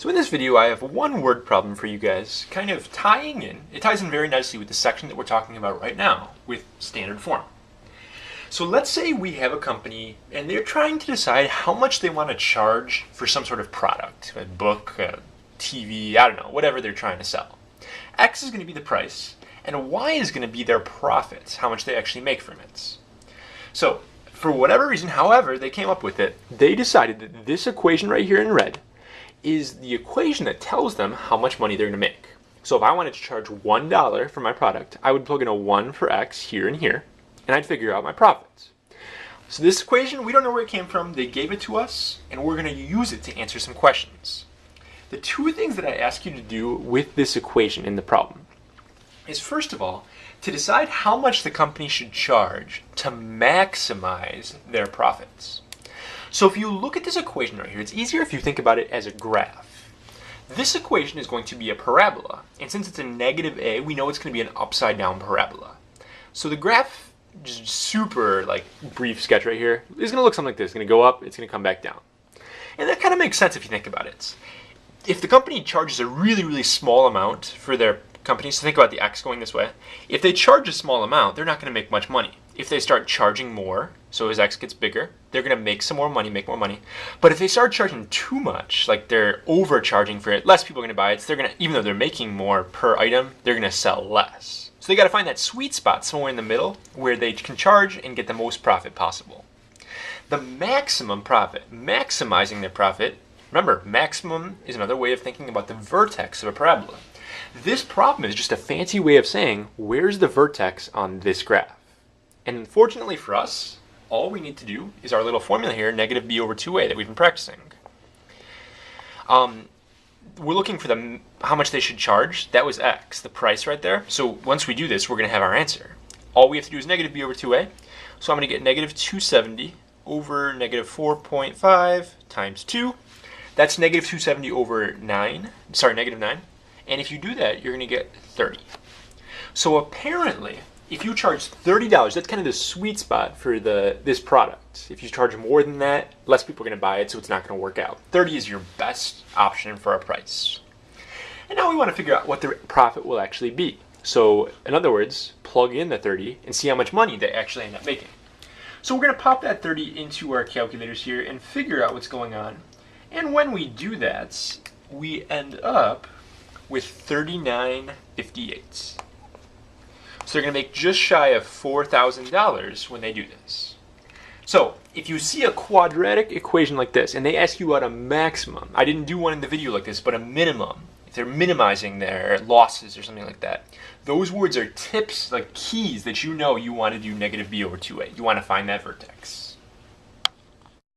So in this video, I have one word problem for you guys, kind of tying in. It ties in very nicely with the section that we're talking about right now, with standard form. So let's say we have a company and they're trying to decide how much they want to charge for some sort of product, a book, a TV, I don't know, whatever they're trying to sell. X is going to be the price, and Y is going to be their profit, how much they actually make from it. So for whatever reason, however they came up with it, they decided that this equation right here in red is the equation that tells them how much money they're going to make. So if I wanted to charge $1 for my product, I would plug in a 1 for X here and here, and I'd figure out my profits. So this equation, we don't know where it came from. They gave it to us, and we're going to use it to answer some questions. The two things that I ask you to do with this equation in the problem is, first of all, to decide how much the company should charge to maximize their profits. So if you look at this equation right here, it's easier if you think about it as a graph. This equation is going to be a parabola, and since it's a negative a, we know it's going to be an upside down parabola. So the graph, just super brief sketch right here, is going to look something like this. It's going to go up, it's going to come back down. And that kind of makes sense if you think about it. If the company charges a really, really small amount for their companies, so think about the X going this way. If they charge a small amount, they're not going to make much money. If they start charging more, so as X gets bigger, they're going to make some more money, make more money. But if they start charging too much, like they're overcharging for it, less people are going to buy it. So they're going to, even though they're making more per item, they're going to sell less. So they got to find that sweet spot somewhere in the middle where they can charge and get the most profit possible. The maximum profit, maximizing their profit. Remember, maximum is another way of thinking about the vertex of a parabola. This problem is just a fancy way of saying, where's the vertex on this graph? And unfortunately for us, all we need to do is our little formula here, negative b over 2a, that we've been practicing. We're looking for how much they should charge. That was x, the price right there. So once we do this, we're going to have our answer. All we have to do is negative b over 2a. So I'm going to get negative 270 over negative 4.5 times 2. That's negative 270 over negative 9. And if you do that, you're going to get 30. So apparently, if you charge $30, that's kind of the sweet spot for this product. If you charge more than that, less people are going to buy it, so it's not going to work out. 30 is your best option for a price. And now we want to figure out what the profit will actually be. So in other words, plug in the 30 and see how much money they actually end up making. So we're going to pop that 30 into our calculators here and figure out what's going on. And when we do that, we end up with 39.58. So they're going to make just shy of $4,000 when they do this. So if you see a quadratic equation like this and they ask you what a maximum, I didn't do one in the video like this, but a minimum, if they're minimizing their losses or something like that, those words are tips, like keys that you know you want to do negative b over 2a. You want to find that vertex.